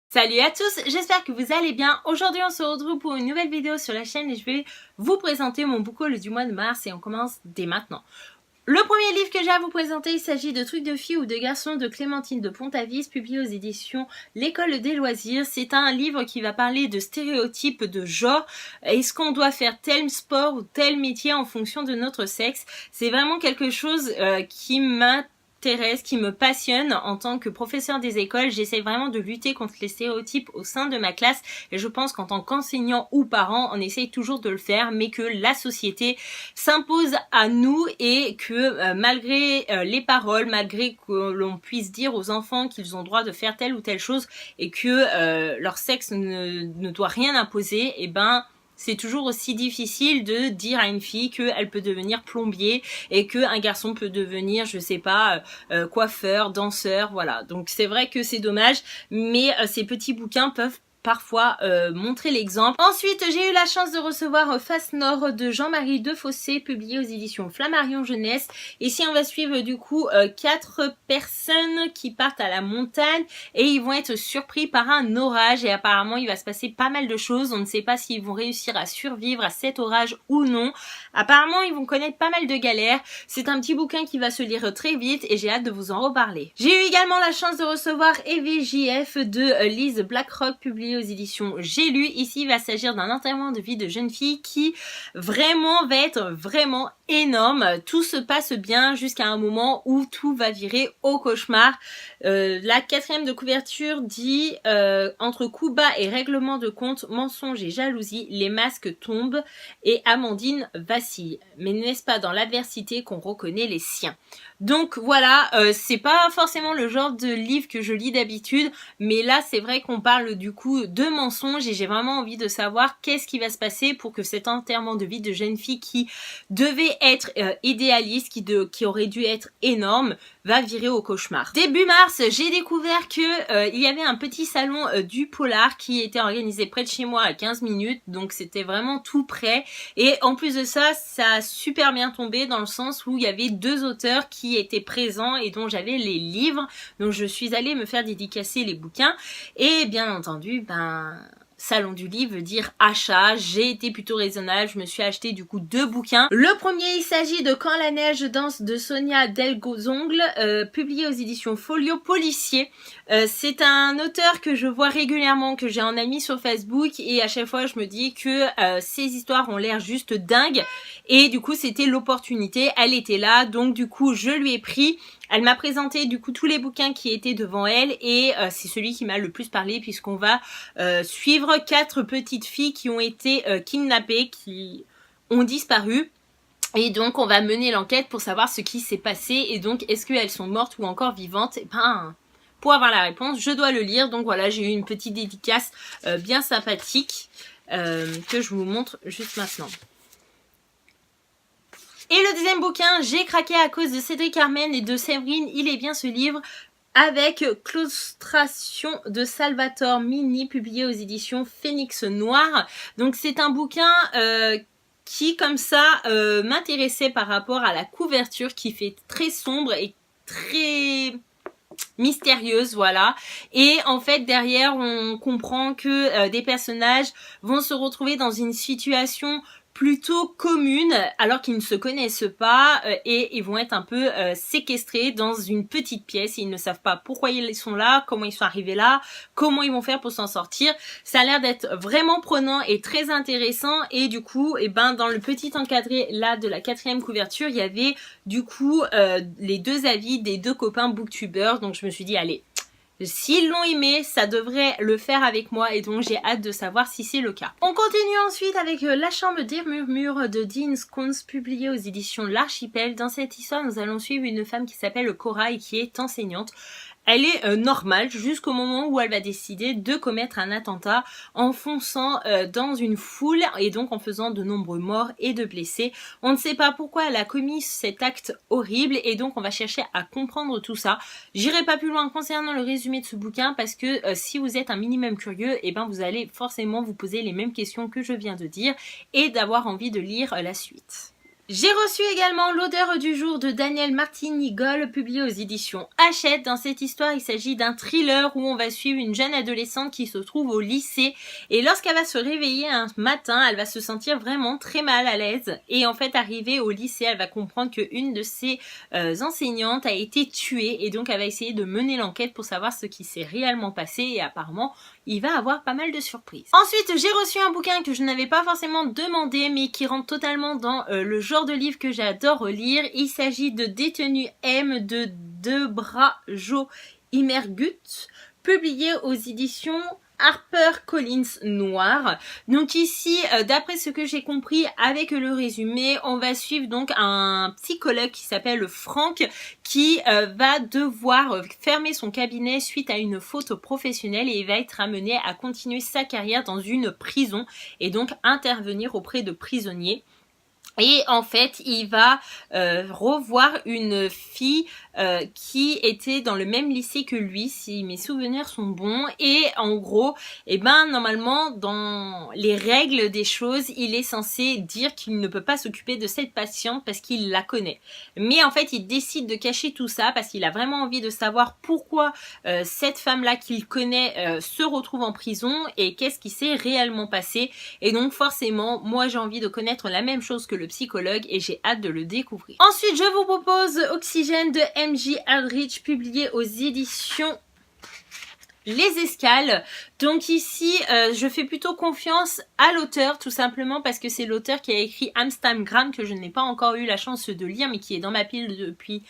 Salut à tous, j'espère que vous allez bien. Aujourd'hui on se retrouve pour une nouvelle vidéo sur la chaîne et je vais vous présenter mon book haul du mois de mars et on commence dès maintenant. Le premier livre que j'ai à vous présenter, il s'agit de Trucs de filles ou de garçons de Clémentine de Pontavis, publié aux éditions L'École des loisirs. C'est un livre qui va parler de stéréotypes de genre. Est-ce qu'on doit faire tel sport ou tel métier en fonction de notre sexe? C'est vraiment quelque chose qui m'intéresse, qui me passionne en tant que professeur des écoles. J'essaie vraiment de lutter contre les stéréotypes au sein de ma classe et je pense qu'en tant qu'enseignant ou parent, on essaye toujours de le faire, mais que la société s'impose à nous et que malgré les paroles, malgré que l'on puisse dire aux enfants qu'ils ont droit de faire telle ou telle chose et que leur sexe ne doit rien imposer, et ben c'est toujours aussi difficile de dire à une fille qu'elle peut devenir plombier et qu'un garçon peut devenir, je sais pas, coiffeur, danseur, voilà. Donc c'est vrai que c'est dommage, mais ces petits bouquins peuvent parfois montrer l'exemple. Ensuite, j'ai eu la chance de recevoir Face Nord de Jean-Marie Defossé, publié aux éditions Flammarion Jeunesse. Ici, on va suivre du coup 4 personnes qui partent à la montagne et ils vont être surpris par un orage et apparemment, il va se passer pas mal de choses. On ne sait pas s'ils vont réussir à survivre à cet orage ou non. Apparemment, ils vont connaître pas mal de galères. C'est un petit bouquin qui va se lire très vite et j'ai hâte de vous en reparler. J'ai eu également la chance de recevoir EVJF de Lise Blackrock, publié aux éditions J'ai lu. Ici, il va s'agir d'un enterrement de vie de jeune fille qui vraiment va être vraiment énorme. Tout se passe bien jusqu'à un moment où tout va virer au cauchemar. La 4e de couverture dit entre coups bas et règlement de compte, mensonges et jalousie, les masques tombent et Amandine vacille. Mais n'est-ce pas dans l'adversité qu'on reconnaît les siens? Donc voilà, c'est pas forcément le genre de livre que je lis d'habitude, mais là c'est vrai qu'on parle du coup de mensonges et j'ai vraiment envie de savoir qu'est-ce qui va se passer pour que cet enterrement de vie de jeune fille qui devait être idéaliste, qui aurait dû être énorme, va virer au cauchemar. Début mars, j'ai découvert que il y avait un petit salon du polar qui était organisé près de chez moi à 15 minutes, donc c'était vraiment tout près. Et en plus de ça, ça a super bien tombé dans le sens où il y avait 2 auteurs qui étaient présents et dont j'avais les livres. Donc je suis allée me faire dédicacer les bouquins et bien entendu, salon du livre veut dire achat. J'ai été plutôt raisonnable, je me suis acheté du coup 2 bouquins. Le premier, il s'agit de Quand la neige danse de Sonia Delgozongle, publié aux éditions Folio Policier. C'est un auteur que je vois régulièrement, que j'ai en ami sur Facebook et à chaque fois je me dis que ces histoires ont l'air juste dingues et du coup c'était l'opportunité, elle était là, donc du coup je lui ai pris. Elle m'a présenté du coup tous les bouquins qui étaient devant elle et c'est celui qui m'a le plus parlé puisqu'on va suivre 4 petites filles qui ont été kidnappées, qui ont disparu. Et donc on va mener l'enquête pour savoir ce qui s'est passé et donc est-ce qu'elles sont mortes ou encore vivantes. Et pour avoir la réponse, je dois le lire. Donc voilà, j'ai eu une petite dédicace bien sympathique que je vous montre juste maintenant. Et le deuxième bouquin, j'ai craqué à cause de Cédric Armen et de Séverine. Il est bien ce livre avec Claustration de Salvatore Mini, publié aux éditions Phénix Noir. Donc c'est un bouquin qui comme ça m'intéressait par rapport à la couverture qui fait très sombre et très mystérieuse, voilà. Et en fait derrière on comprend que des personnages vont se retrouver dans une situation plutôt commune alors qu'ils ne se connaissent pas et ils vont être un peu séquestrés dans une petite pièce. Ils ne savent pas pourquoi ils sont là, comment ils sont arrivés là, comment ils vont faire pour s'en sortir. Ça a l'air d'être vraiment prenant et très intéressant et du coup dans le petit encadré là de la 4e couverture il y avait du coup les 2 avis des 2 copains booktubers. Donc je me suis dit allez, s'ils l'ont aimé, ça devrait le faire avec moi et donc j'ai hâte de savoir si c'est le cas. On continue ensuite avec La Chambre des Murmures de Dean Scones, publié aux éditions L'Archipel. Dans cette histoire, nous allons suivre une femme qui s'appelle Cora et qui est enseignante. Elle est normale jusqu'au moment où elle va décider de commettre un attentat en fonçant dans une foule et donc en faisant de nombreux morts et de blessés. On ne sait pas pourquoi elle a commis cet acte horrible et donc on va chercher à comprendre tout ça. J'irai pas plus loin concernant le résumé de ce bouquin parce que si vous êtes un minimum curieux, vous allez forcément vous poser les mêmes questions que je viens de dire et d'avoir envie de lire la suite. J'ai reçu également L'odeur du jour de Daniel Martinigol, publié aux éditions Hachette. Dans cette histoire, il s'agit d'un thriller où on va suivre une jeune adolescente qui se trouve au lycée. Et lorsqu'elle va se réveiller un matin, elle va se sentir vraiment très mal à l'aise. Et en fait, arrivée au lycée, elle va comprendre qu'une de ses enseignantes a été tuée. Et donc, elle va essayer de mener l'enquête pour savoir ce qui s'est réellement passé. Et apparemment, il va avoir pas mal de surprises. Ensuite, j'ai reçu un bouquin que je n'avais pas forcément demandé, mais qui rentre totalement dans le genre de livre que j'adore lire. Il s'agit de Détenu M de Debra-Jo Immergut, publié aux éditions HarperCollins Noir. Donc ici, d'après ce que j'ai compris avec le résumé, on va suivre donc un psychologue qui s'appelle Franck qui va devoir fermer son cabinet suite à une faute professionnelle et il va être amené à continuer sa carrière dans une prison et donc intervenir auprès de prisonniers. Et en fait, il va revoir une fille qui était dans le même lycée que lui, si mes souvenirs sont bons. Et en gros, normalement, dans les règles des choses, il est censé dire qu'il ne peut pas s'occuper de cette patiente parce qu'il la connaît. Mais en fait, il décide de cacher tout ça parce qu'il a vraiment envie de savoir pourquoi cette femme-là qu'il connaît se retrouve en prison et qu'est-ce qui s'est réellement passé. Et donc forcément, moi j'ai envie de connaître la même chose que le psychologue et j'ai hâte de le découvrir. Ensuite, je vous propose Oxygène de M.J. Aldrich, publié aux éditions Les Escales. Donc ici, je fais plutôt confiance à l'auteur, tout simplement parce que c'est l'auteur qui a écrit Amsterdam que je n'ai pas encore eu la chance de lire, mais qui est dans ma pile depuis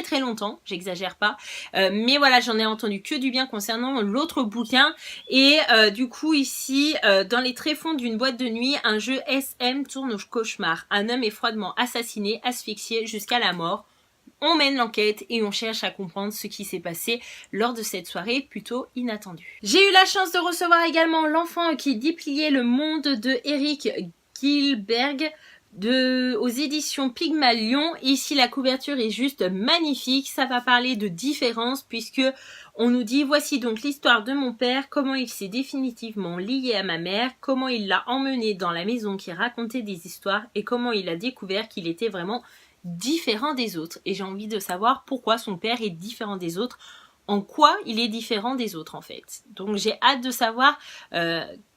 très longtemps, j'exagère pas, mais voilà, j'en ai entendu que du bien concernant l'autre bouquin. Et du coup ici, dans les tréfonds d'une boîte de nuit, un jeu SM tourne au cauchemar. Un homme est froidement assassiné, asphyxié jusqu'à la mort. On mène l'enquête et on cherche à comprendre ce qui s'est passé lors de cette soirée plutôt inattendue. J'ai eu la chance de recevoir également L'enfant qui dépliait le monde de Eric Gilberg, aux éditions Pygmalion. Ici la couverture est juste magnifique, ça va parler de différence puisque on nous dit voici donc l'histoire de mon père, comment il s'est définitivement lié à ma mère, comment il l'a emmené dans la maison qui racontait des histoires et comment il a découvert qu'il était vraiment différent des autres. Et j'ai envie de savoir pourquoi son père est différent des autres, en quoi il est différent des autres en fait. Donc j'ai hâte de savoir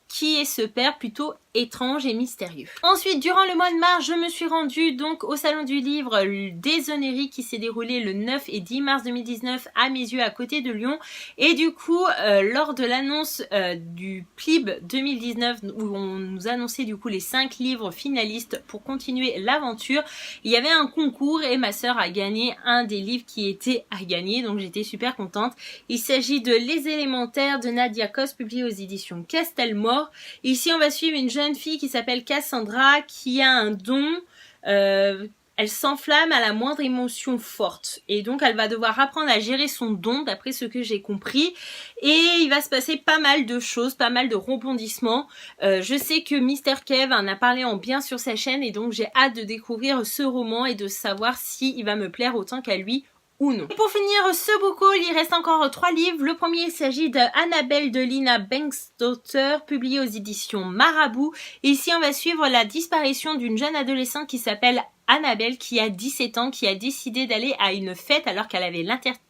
qui est ce père plutôt étrange et mystérieux. Ensuite, durant le mois de mars, je me suis rendue donc au salon du livre des Onneries qui s'est déroulé le 9 et 10 mars 2019 à mes yeux à côté de Lyon. Et du coup, lors de l'annonce du PLIB 2019 où on nous annonçait du coup les 5 livres finalistes pour continuer l'aventure, il y avait un concours et ma sœur a gagné un des livres qui était à gagner, donc j'étais super contente. Il s'agit de Les élémentaires de Nadia Kos, publié aux éditions Castelmore. Ici, on va suivre une jeune fille qui s'appelle Cassandra qui a un don, elle s'enflamme à la moindre émotion forte et donc elle va devoir apprendre à gérer son don d'après ce que j'ai compris et il va se passer pas mal de choses, pas mal de rebondissements. Je sais que Mr. Kev en a parlé en bien sur sa chaîne et donc j'ai hâte de découvrir ce roman et de savoir s'il va me plaire autant qu'à lui ou non. Pour finir ce book haul, il reste encore 3 livres. Le premier, il s'agit d'Annabelle de Lina Banksdottir, publié aux éditions Marabout. Et ici, on va suivre la disparition d'une jeune adolescente qui s'appelle Annabelle, qui a 17 ans, qui a décidé d'aller à une fête alors qu'elle avait l'interdiction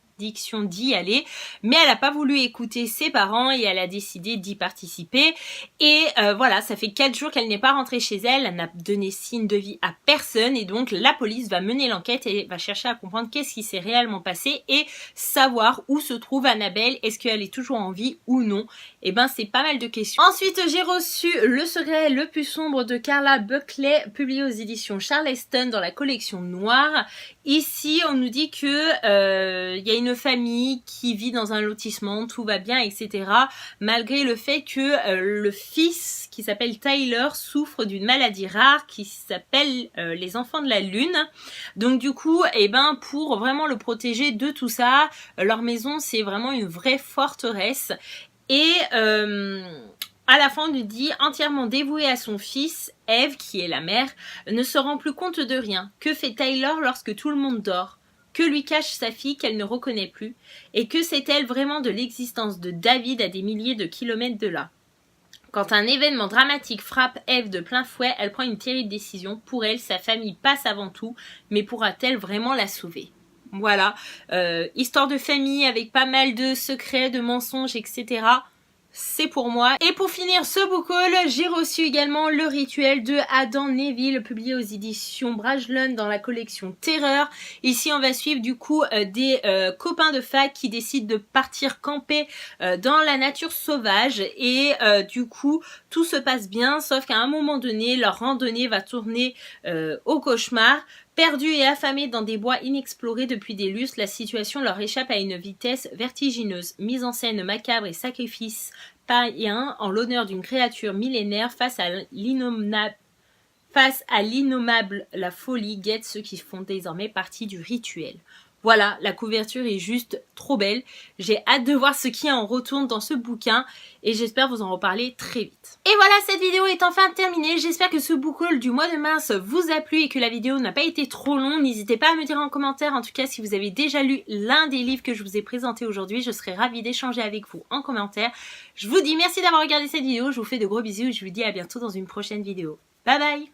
d'y aller, mais elle n'a pas voulu écouter ses parents et elle a décidé d'y participer. Et voilà, ça fait 4 jours qu'elle n'est pas rentrée chez elle, elle n'a donné signe de vie à personne et donc la police va mener l'enquête et va chercher à comprendre qu'est-ce qui s'est réellement passé et savoir où se trouve Annabelle, est-ce qu'elle est toujours en vie ou non. Et ben c'est pas mal de questions. Ensuite j'ai reçu Le secret le plus sombre de Carla Buckley, publié aux éditions Charleston dans la collection Noire. Ici on nous dit que y a une famille qui vit dans un lotissement, tout va bien, etc. Malgré le fait que le fils, qui s'appelle Tyler, souffre d'une maladie rare qui s'appelle les enfants de la lune. Donc du coup, pour vraiment le protéger de tout ça, leur maison c'est vraiment une vraie forteresse. Et à la fin, on nous dit entièrement dévouée à son fils, Eve, qui est la mère, ne se rend plus compte de rien. Que fait Tyler lorsque tout le monde dort ? Que lui cache sa fille qu'elle ne reconnaît plus? Et que sait-elle vraiment de l'existence de David à des milliers de kilomètres de là? Quand un événement dramatique frappe Eve de plein fouet, elle prend une terrible décision. Pour elle, sa famille passe avant tout, mais pourra-t-elle vraiment la sauver? Voilà, histoire de famille avec pas mal de secrets, de mensonges, etc. C'est pour moi. Et pour finir ce book haul, j'ai reçu également le rituel de Adam Neville, publié aux éditions Brajlon dans la collection Terreur. Ici, on va suivre du coup des copains de fac qui décident de partir camper dans la nature sauvage. Et du coup, tout se passe bien, sauf qu'à un moment donné, leur randonnée va tourner au cauchemar. Perdus et affamés dans des bois inexplorés depuis des lustres, la situation leur échappe à une vitesse vertigineuse. Mise en scène macabre et sacrifice païen en l'honneur d'une créature millénaire face à l'innommable, la folie guette ceux qui font désormais partie du rituel. Voilà, la couverture est juste trop belle. J'ai hâte de voir ce qui en retourne dans ce bouquin et j'espère vous en reparler très vite. Et voilà, cette vidéo est enfin terminée. J'espère que ce book haul du mois de mars vous a plu et que la vidéo n'a pas été trop longue. N'hésitez pas à me dire en commentaire, en tout cas, si vous avez déjà lu l'un des livres que je vous ai présenté aujourd'hui. Je serais ravie d'échanger avec vous en commentaire. Je vous dis merci d'avoir regardé cette vidéo. Je vous fais de gros bisous et je vous dis à bientôt dans une prochaine vidéo. Bye bye!